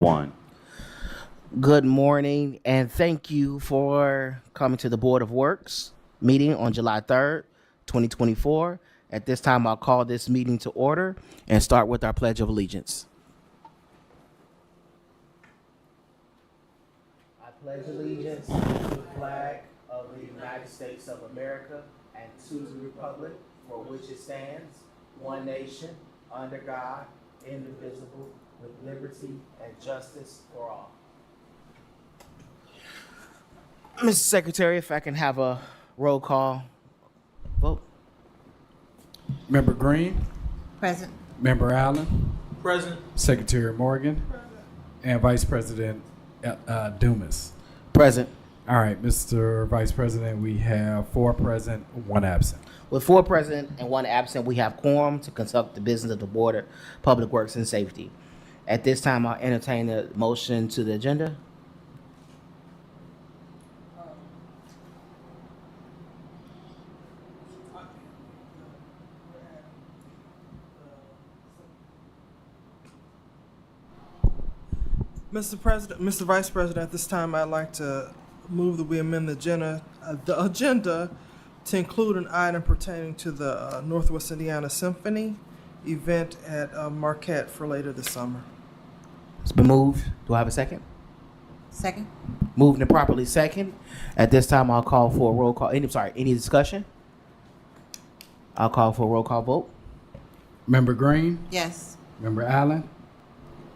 1. Good morning, and thank you for coming to the Board of Works meeting on July 3rd, 2024. At this time, I'll call this meeting to order and start with our Pledge of Allegiance. I pledge allegiance to the flag of the United States of America and to the republic for which it stands, one nation, under God, indivisible, with liberty and justice for all. Mr. Secretary, if I can have a roll call vote. Member Green, Present. Member Allen, Present. Secretary Morgan, and Vice President Dumas. Present. All right, Mr. Vice President, we have 4 present, 1 absent. With 4 present and 1 absent, we have quorum to conduct the business of the Board of Public Works and Safety. At this time, I'll entertain a motion to the agenda. Mr. Vice President, at this time, I'd like to move that we amend the agenda to include an item pertaining to the Northwest Indiana Symphony event at Marquette for later this summer. It's been moved. Do I have a second? Second. Moved and properly second. At this time, I'll call for a roll call. Any discussion? I'll call for a roll call vote. Member Green, Yes. Member Allen,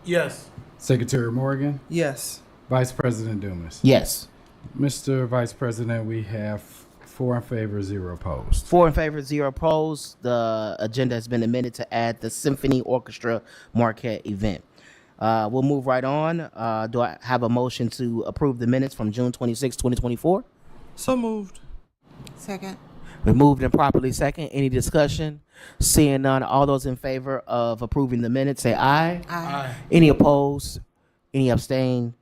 Yes. Secretary Morgan, Yes. Vice President Dumas. Yes. Mr. Vice President, we have 4 in favor, 0 opposed. 4 in favor, 0 opposed. The agenda has been amended to add the Symphony Orchestra Marquette event. We'll move right on. Do I have a motion to approve the minutes from June 26, 2024? So moved. Second. Been moved and properly second. Any discussion? Seeing none, all those in favor of approving the minutes say aye. Aye. Any opposed? Any abstain?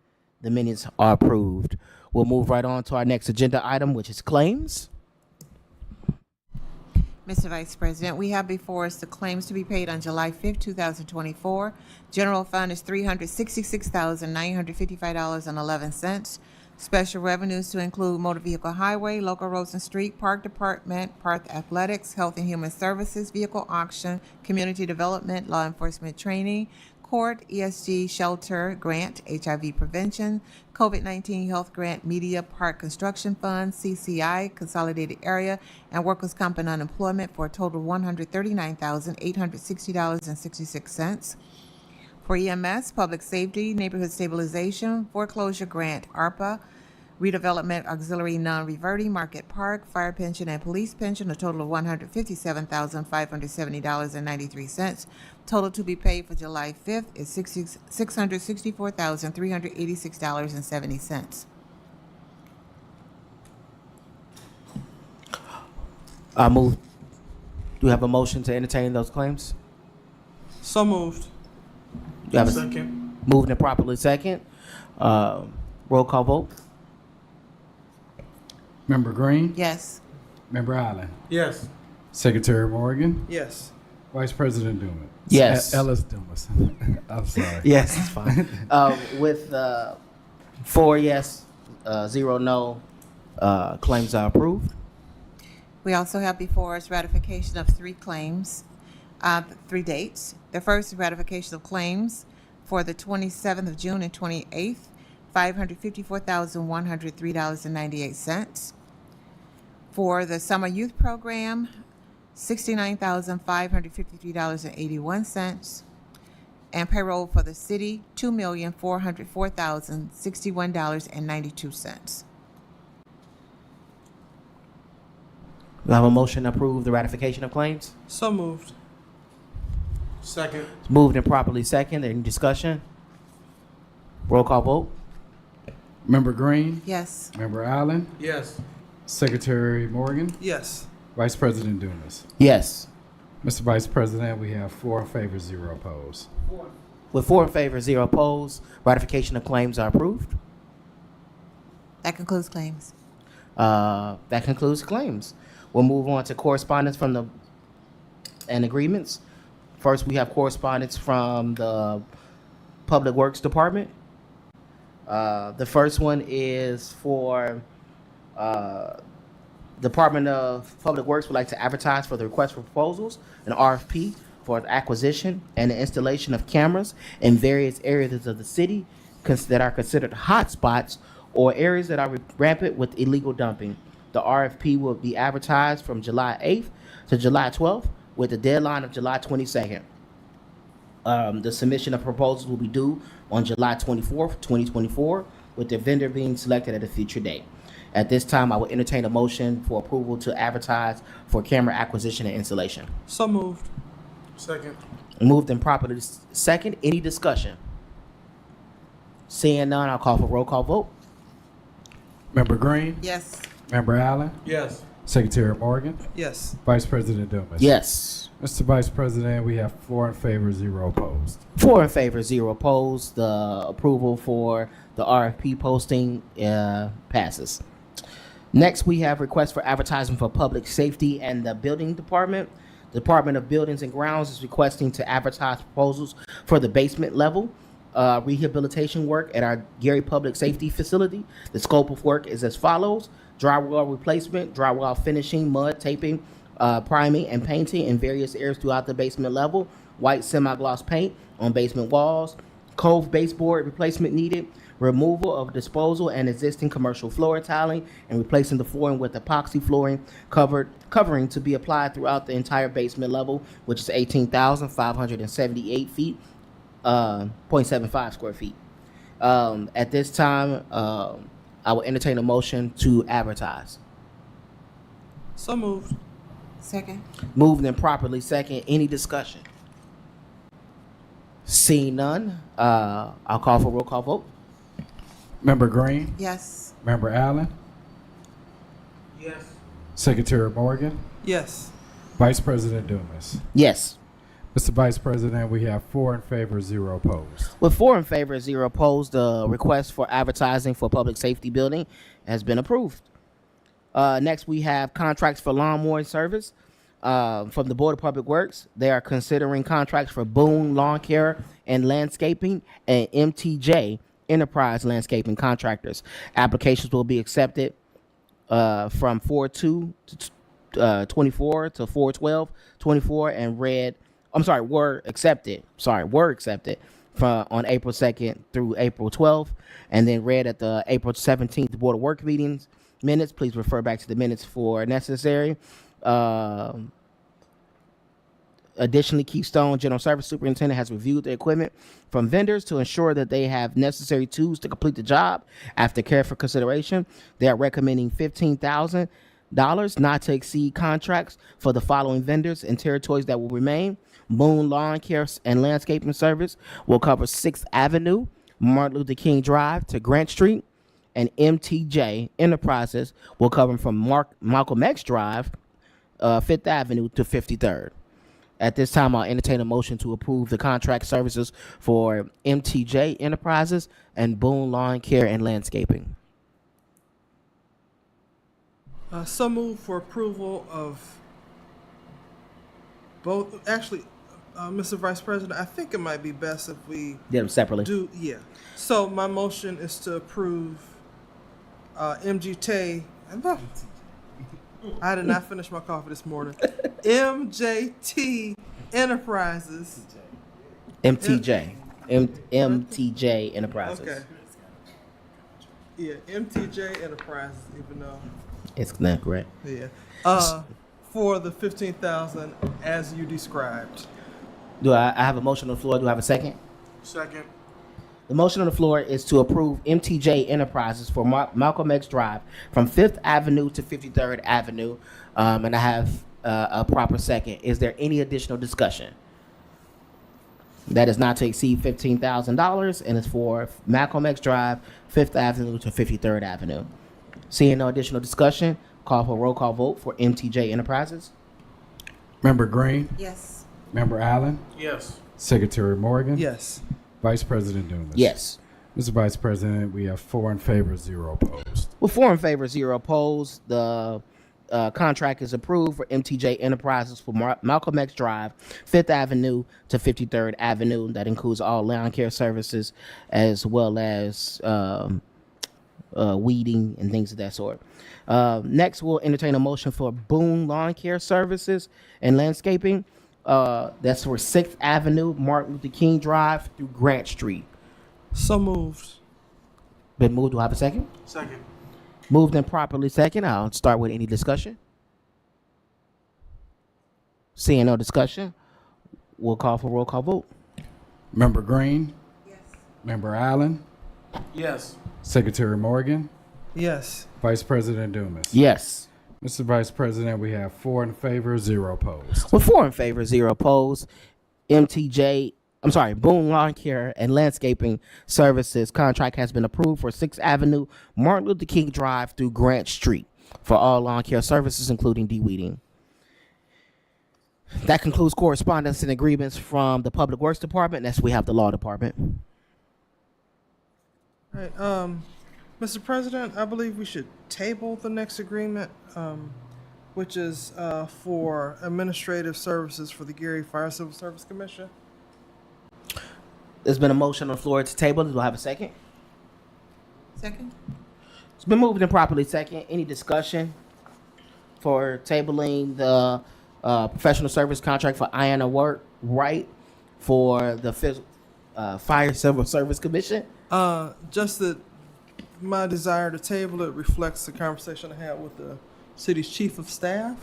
The minutes are approved. We'll move right on to our next agenda item, which is claims. Mr. Vice President, we have before us the claims to be paid on July 5th, 2024. General fund is $366,955.11. Special revenues to include motor vehicle highway, local roads and street, park department, park athletics, health and human services, vehicle auction, community development, law enforcement training, court, ESG shelter grant, HIV prevention, COVID-19 health grant, media, park construction fund, CCI, consolidated area, and workers' comp and unemployment for a total of $139,860.66. For EMS, public safety, neighborhood stabilization, foreclosure grant, ARPA, redevelopment auxiliary non-reverting, market park, fire pension, and police pension, a total of $157,570.93. Total to be paid for July 5th is $664,386.70. I move. Do you have a motion to entertain those claims? So moved. You have a Second. moved and properly second. Roll call vote. Member Green, Yes. Member Allen, Yes. Secretary Morgan, Yes. Vice President Dumas. Yes. Ellis Dumas. I'm sorry. Yes, it's fine. With 4 yes, 0 no, claims are approved. We also have before us ratification of 3 claims, 3 dates. The first is ratification of claims for the 27th of June and 28th, $554,103.98. For the summer youth program, $69,553.81. And payroll for the city, $2,404,061.92. We have a motion to approve the ratification of claims. So moved. Second. It's moved and properly second. Any discussion? Roll call vote. Member Green, Yes. Member Allen, Yes. Secretary Morgan, Yes. Vice President Dumas. Yes. Mr. Vice President, we have 4 in favor, 0 opposed. With 4 in favor, 0 opposed, ratification of claims are approved. That concludes claims. That concludes claims. We'll move on to correspondence and agreements. First, we have correspondence from the Public Works Department. The first one is for Department of Public Works would like to advertise for the request for proposals, an RFP for the acquisition and the installation of cameras in various areas of the city that are considered hotspots or areas that are rampant with illegal dumping. The RFP will be advertised from July 8th to July 12th with a deadline of July 22nd. The submission of proposals will be due on July 24th, 2024, with the vendor being selected at a future date. At this time, I will entertain a motion for approval to advertise for camera acquisition and installation. So moved. Second. Moved and properly second. Any discussion? Seeing none, I'll call for roll call vote. Member Green, Yes. Member Allen, Yes. Secretary Morgan, Yes. Vice President Dumas. Yes. Mr. Vice President, we have 4 in favor, 0 opposed. 4 in favor, 0 opposed. The approval for the RFP posting passes. Next, we have requests for advertising for public safety and the building department. The Department of Buildings and Grounds is requesting to advertise proposals for the basement level rehabilitation work at our Gary Public Safety Facility. The scope of work is as follows: drywall replacement, drywall finishing, mud taping, priming and painting in various areas throughout the basement level, white semi-gloss paint on basement walls, cove baseboard replacement needed, removal of disposal and existing commercial floor tiling, and replacing the flooring with epoxy flooring covering to be applied throughout the entire basement level, which is 18,578 feet, 0.75 square feet. At this time, I will entertain a motion to advertise. So moved. Second. Moved and properly second. Any discussion? Seeing none, I'll call for roll call vote. Member Green, Yes. Member Allen, Yes. Secretary Morgan, Yes. Vice President Dumas. Yes. Mr. Vice President, we have 4 in favor, 0 opposed. With 4 in favor, 0 opposed, the request for advertising for public safety building has been approved. Next, we have contracts for lawn mowing service from the Board of Public Works. They are considering contracts for Boone Lawn Care and Landscaping and MTJ Enterprise Landscaping Contractors. Applications will be accepted from 4/2 to 24 to 4/12/24 and were accepted from on April 2nd through April 12th, and then read at the April 17th Board of Work meetings minutes. Please refer back to the minutes for necessary. Additionally, Keystone General Service Superintendent has reviewed the equipment from vendors to ensure that they have necessary tools to complete the job. After careful consideration, they are recommending $15,000 not to exceed contracts for the following vendors and territories that will remain. Boone Lawn Care and Landscaping Service will cover 6th Avenue, Martin Luther King Drive to Grant Street, and MTJ Enterprises will cover from Malcolm X Drive, 5th Avenue to 53rd. At this time, I'll entertain a motion to approve the contract services for MTJ Enterprises and Boone Lawn Care and Landscaping. So moved for approval of both. Actually, Mr. Vice President, I think it might be best if we Did them separately. yeah. So my motion is to approve MGT. I did not finish my coffee this morning. MJT Enterprises. MTJ. MTJ Enterprises. Okay. Yeah, MTJ Enterprises, even though. It's not correct. Yeah. For the 15,000 as you described. Do I have a motion on the floor? Do I have a second? Second. The motion on the floor is to approve MTJ Enterprises for Malcolm X Drive from 5th Avenue to 53rd Avenue. And I have a proper second. Is there any additional discussion? That is not to exceed $15,000 and it's for Malcolm X Drive, 5th Avenue to 53rd Avenue. Seeing no additional discussion, call for a roll call vote for MTJ Enterprises. Member Green, Yes. Member Allen, Yes. Secretary Morgan, Yes. Vice President Dumas. Yes. Mr. Vice President, we have 4 in favor, 0 opposed. With 4 in favor, 0 opposed, the contract is approved for MTJ Enterprises for Malcolm X Drive, 5th Avenue to 53rd Avenue. That includes all lawn care services as well as weeding and things of that sort. Next, we'll entertain a motion for Boone Lawn Care Services and Landscaping. That's for 6th Avenue, Martin Luther King Drive through Grant Street. So moved. Been moved. Do I have a second? Second. Moved and properly second. I'll start with any discussion. Seeing no discussion, we'll call for roll call vote. Member Green? Yes. Member Allen? Yes. Secretary Morgan? Yes. Vice President Dumas? Yes. Mr. Vice President, we have 4 in favor, 0 opposed. With 4 in favor, 0 opposed, Boone Lawn Care and Landscaping Services contract has been approved for 6th Avenue, Martin Luther King Drive through Grant Street for all lawn care services, including de-weeding. That concludes correspondence and agreements from the Public Works Department. Next, we have the Law Department. All right. Mr. President, I believe we should table the next agreement, which is for administrative services for the Gary Fire Civil Service Commission. There's been a motion on the floor to table. Do I have a second? Second? It's been moved and properly second. Any discussion for tabling the professional service contract for Iana Wright for the Fire Civil Service Commission? Just that my desire to table it reflects the conversation I had with the city's chief of staff.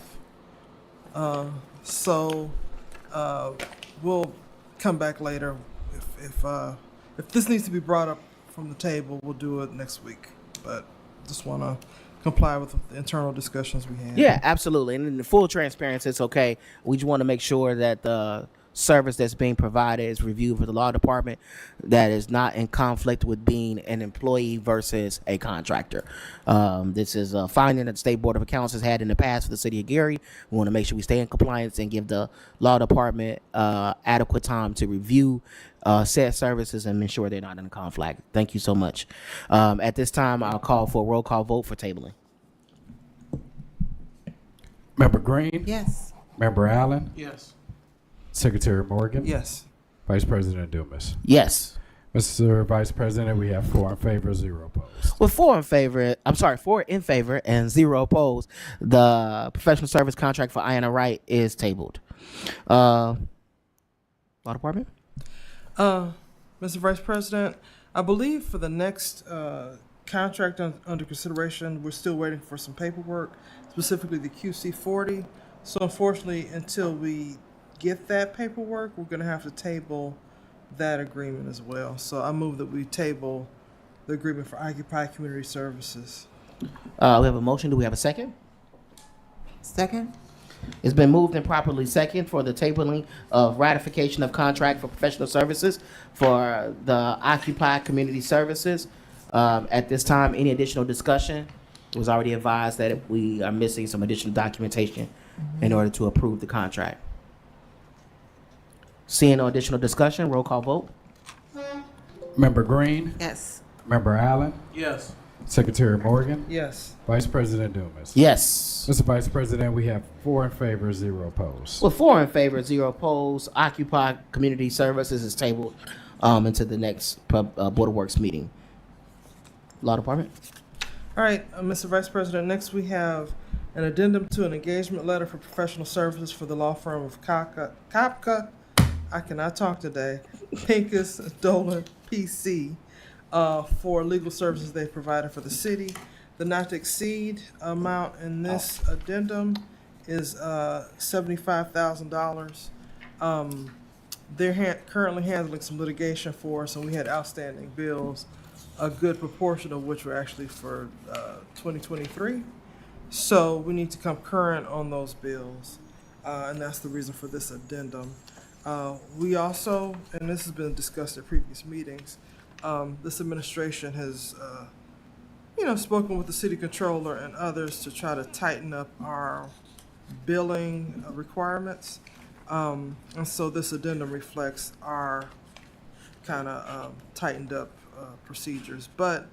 So we'll come back later. If this needs to be brought up from the table, we'll do it next week. But just want to comply with the internal discussions we had. Yeah, absolutely. And in full transparency, it's okay. We just want to make sure that the service that's being provided is reviewed for the law department, that is not in conflict with being an employee versus a contractor. This is a finding that the State Board of Accounts has had in the past for the city of Gary. We want to make sure we stay in compliance and give the law department adequate time to review said services and ensure they're not in conflict. Thank you so much. At this time, I'll call for a roll call vote for tabling. Member Green? Yes. Member Allen? Yes. Secretary Morgan? Yes. Vice President Dumas? Yes. Mr. Vice President, we have 4 in favor, 0 opposed. With 4 in favor and 0 opposed, the professional service contract for Iana Wright is tabled. Law Department? Mr. Vice President, I believe for the next contract under consideration, we're still waiting for some paperwork, specifically the QC-40. So unfortunately, until we get that paperwork, we're going to have to table that agreement as well. So I move that we table the agreement for Occupy Community Services. We have a motion. Do we have a second? Second? It's been moved and properly second for the tabling of ratification of contract for professional services for the Occupy Community Services. At this time, any additional discussion? It was already advised that we are missing some additional documentation in order to approve the contract. Seeing no additional discussion, roll call vote. Member Green? Yes. Member Allen? Yes. Secretary Morgan? Yes. Vice President Dumas? Yes. Mr. Vice President, we have 4 in favor, 0 opposed. With 4 in favor, 0 opposed, Occupy Community Services is tabled into the next Board of Works meeting. Law Department? All right, Mr. Vice President, next we have an addendum to an engagement letter for professional services for the law firm of Kopka, I cannot talk today, Pincus Dolan PC, for legal services they provided for the city. The not to exceed amount in this addendum is $75,000. They're currently handling some litigation for us, and we had outstanding bills, a good proportion of which were actually for 2023. So we need to come current on those bills, and that's the reason for this addendum. We also, and this has been discussed at previous meetings, this administration has, spoken with the city controller and others to try to tighten up our billing requirements. And so this addendum reflects our kind of tightened up procedures. But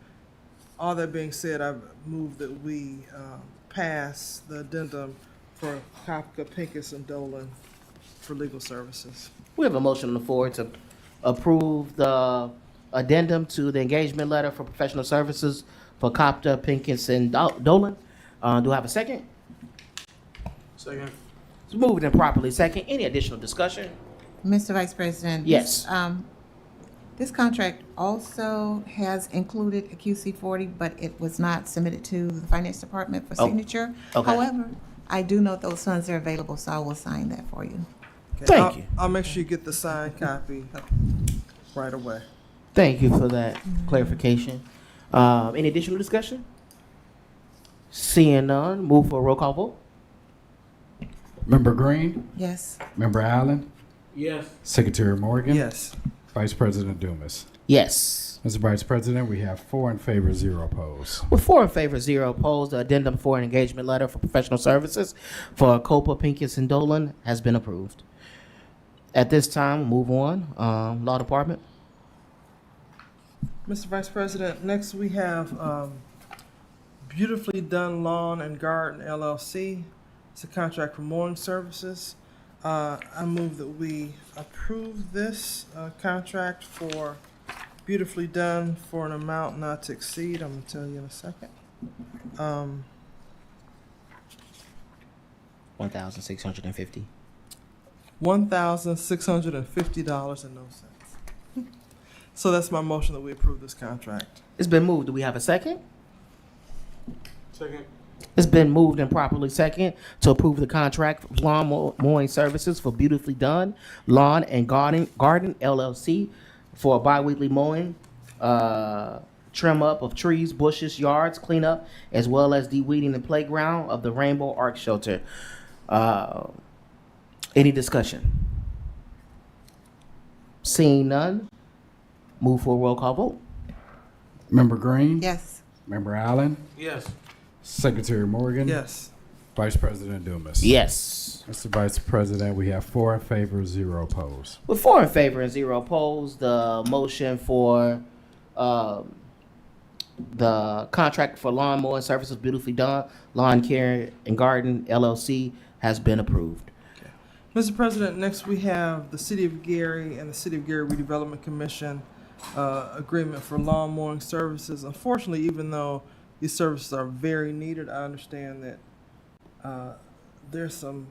all that being said, I've moved that we pass the addendum for Kopka, Pincus, and Dolan for legal services. We have a motion on the floor to approve the addendum to the engagement letter for professional services for Copta, Pinkins, and Dolan. Do I have a second? Second. It's moved and properly second. Any additional discussion? Mr. Vice President? Yes. This contract also has included a QC40, but it was not submitted to the Finance Department for Oh, signature. okay. However, I do know those funds are available, so I will sign that for you. Okay, Thank you. I'll make sure you get the signed copy right away. Thank you for that clarification. Any additional discussion? Seeing none, move for a roll call vote. Member Green, Yes. Member Allen, Yes. Secretary Morgan, Yes. Vice President Dumas. Yes. Mr. Vice President, we have 4 in favor, 0 opposed. With 4 in favor, 0 opposed, the addendum for an engagement letter for professional services for Copa, Pincus, and Dolan has been approved. At this time, move on. Law Department. Mr. Vice President, next we have Beautifully Done Lawn and Garden LLC. It's a contract for mowing services. I move that we approve this contract for Beautifully Done for an amount not to exceed, I'm gonna tell you in a second. $1,650. $1,650.00. So that's my motion that we approve this contract. It's been moved. Do we have a second? Second. It's been moved and properly second to approve the contract for lawn mowing services for Beautifully Done Lawn and Garden LLC for a bi-weekly mowing, trim up of trees, bushes, yards, cleanup, as well as de-weeding the playground of the Rainbow Ark Shelter. Any discussion? Seeing none, move for a roll call vote. Member Green, Yes. Member Allen, Yes. Secretary Morgan, Yes. Vice President Dumas. Yes. Mr. Vice President, we have 4 in favor, 0 opposed. With 4 in favor and 0 opposed, the motion for the contract for lawn mowing services Beautifully Done Lawn Care and Garden LLC has been approved. Mr. President, next we have the City of Gary and the City of Gary Redevelopment Commission agreement for lawn mowing services. Unfortunately, even though these services are very needed, I understand that there's some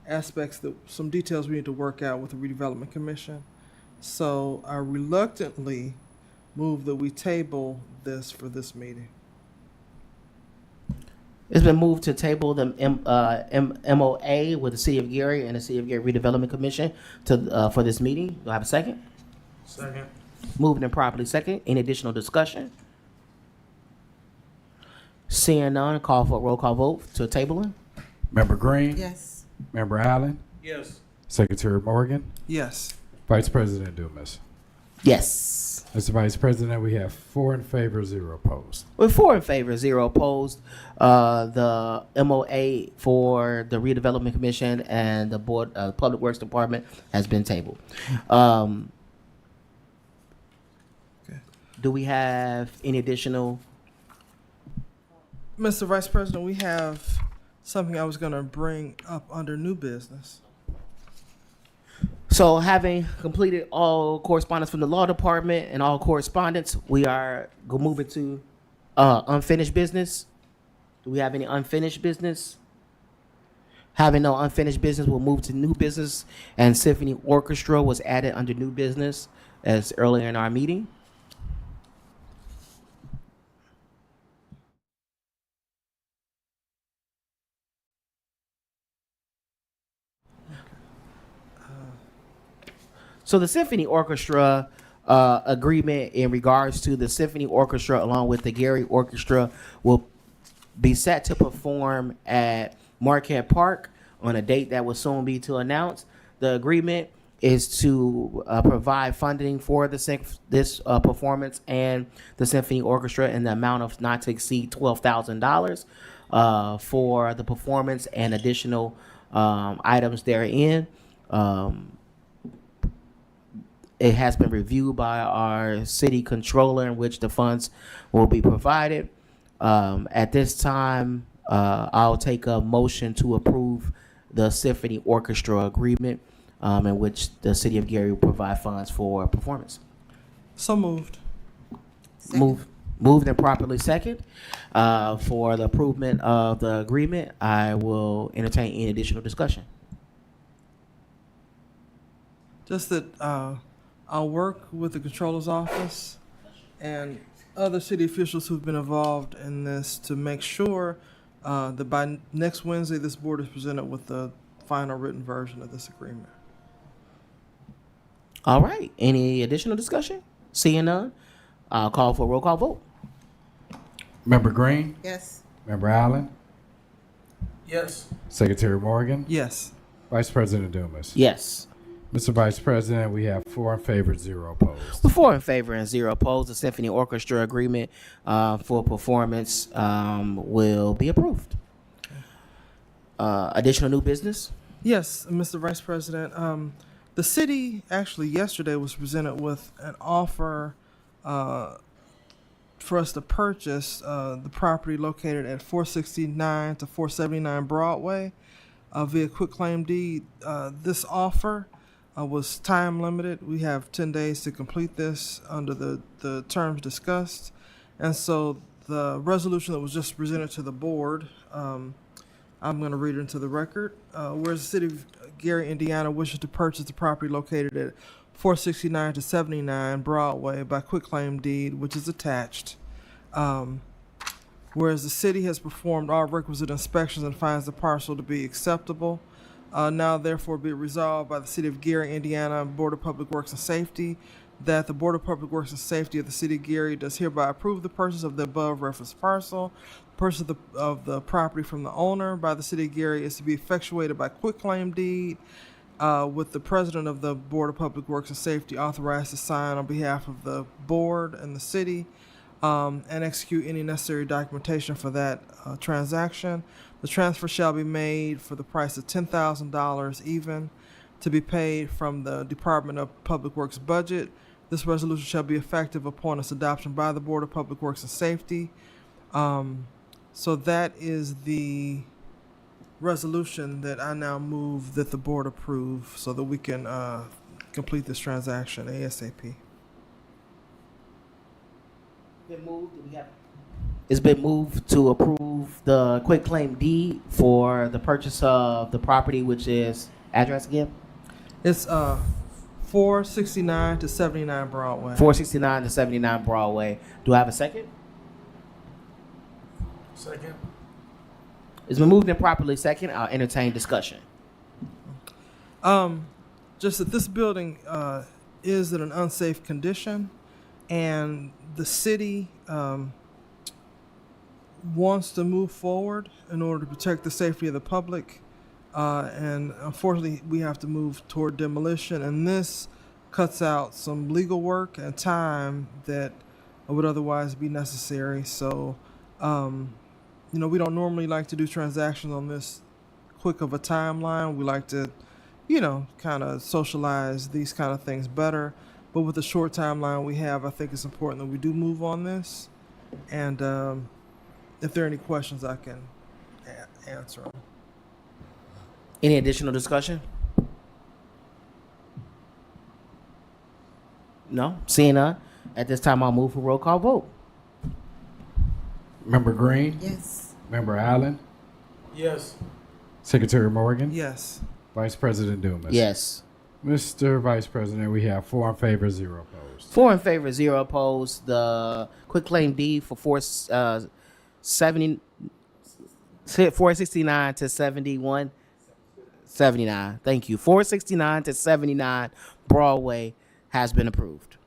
aspects some details we need to work out with the Redevelopment Commission. So I reluctantly move that we table this for this meeting. It's been moved to table the MOA with the City of Gary and the City of Gary Redevelopment Commission to for this meeting. Do I have a second? Second. Moved and properly second. Any additional discussion? Seeing none, call for a roll call vote to tabling. Member Green, Yes. Member Allen, Yes. Secretary Morgan, Yes. Vice President Dumas. Yes. Mr. Vice President, we have 4 in favor, 0 opposed. With 4 in favor, 0 opposed, the MOA for the Redevelopment Commission and the Board Public Works Department has been tabled. Do we have any additional? Mr. Vice President, we have something I was going to bring up under new business. So, having completed all correspondence from the law department and all correspondence, we are moving to unfinished business. Do we have any unfinished business? Having no unfinished business, we'll move to new business. And symphony orchestra was added under new business as earlier in our meeting. So the symphony orchestra agreement in regards to the symphony orchestra along with the Gary Orchestra will be set to perform at Marquette Park on a date that will soon be to announce. The agreement is to provide funding for this performance and the symphony orchestra in the amount of not to exceed $12,000 for the performance and additional items therein. It has been reviewed by our city controller in which the funds will be provided. At this time, I'll take a motion to approve the symphony orchestra agreement, in which the city of Gary will provide funds for performance. So moved. Moved and properly second. For the improvement of the agreement, I will entertain any additional discussion. Just that I'll work with the controller's office and other city officials who've been involved in this to make sure that by next Wednesday, this board is presented with the final written version of this agreement. All right. Any additional discussion? Seeing none, I'll call for a roll call vote. Member Green, Yes. Member Allen, Yes. Secretary Morgan, Yes. Vice President Dumas. Yes. Mr. Vice President, we have 4 in favor, 0 opposed. With 4 in favor and 0 opposed, the symphony orchestra agreement for performance will be approved. Additional new business? Yes, Mr. Vice President. The city actually yesterday was presented with an offer for us to purchase the property located at 469 to 479 Broadway via quitclaim deed. This offer was time limited. We have 10 days to complete this under the terms discussed. And so the resolution that was just presented to the board, I'm going to read it into the record. Whereas the city of Gary, Indiana wishes to purchase the property located at 469 to 79 Broadway by quitclaim deed, which is attached. Whereas the city has performed all requisite inspections and finds the parcel to be acceptable, now therefore be resolved by the city of Gary, Indiana Board of Public Works and Safety that the Board of Public Works and Safety of the city of Gary does hereby approve the purchase of the above referenced parcel. Purchase of the property from the owner by the city of Gary is to be effectuated by quitclaim deed, with the president of the Board of Public Works and Safety authorized to sign on behalf of the board and the city, and execute any necessary documentation for that transaction. The transfer shall be made for the price of $10,000 even, to be paid from the Department of Public Works budget. This resolution shall be effective upon its adoption by the Board of Public Works and Safety. So that is the resolution that I now move that the board approve so that we can complete this transaction ASAP. It's been moved to approve the quitclaim deed for the purchase of the property, which is address again? It's 469 to 79 Broadway. 469 to 79 Broadway. Do I have a second? Second. It's been moved and properly second. I'll entertain discussion. Just that this building is in an unsafe condition, and the city wants to move forward in order to protect the safety of the public, and unfortunately we have to move toward demolition, and this cuts out some legal work and time that would otherwise be necessary. So we don't normally like to do transactions on this quick of a timeline. We like to kind of socialize these kind of things better, but with the short timeline we have, I think it's important that we do move on this. And if there are any questions, I can answer them. Any additional discussion? No? Seeing none, at this time I'll move for roll call vote. Member Green, Yes. Member Allen, Yes. Secretary Morgan, Yes. Vice President Dumas. Yes. Mr. Vice President, we have 4 in favor, 0 opposed. 4 in favor, 0 opposed. The quitclaim deed for 469 to 79. Thank you. 469 to 79 Broadway has been approved.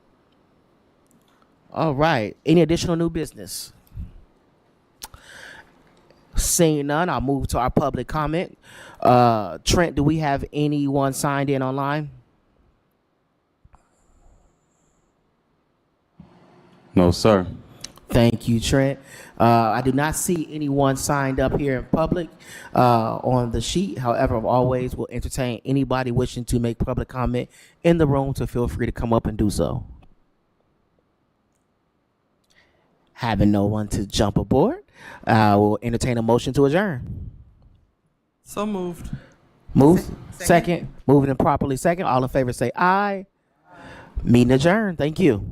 All right. Any additional new business? Seeing none, I'll move to our public comment. Trent, do we have anyone signed in online? No, sir. Thank you, Trent. I do not see anyone signed up here in public on the sheet. However, I always will entertain anybody wishing to make public comment in the room to feel free to come up and do so. Having no one to jump aboard, I will entertain a motion to adjourn. So moved. Move. Second. Moving and properly second. All in favor say aye. Meeting adjourned. Thank you.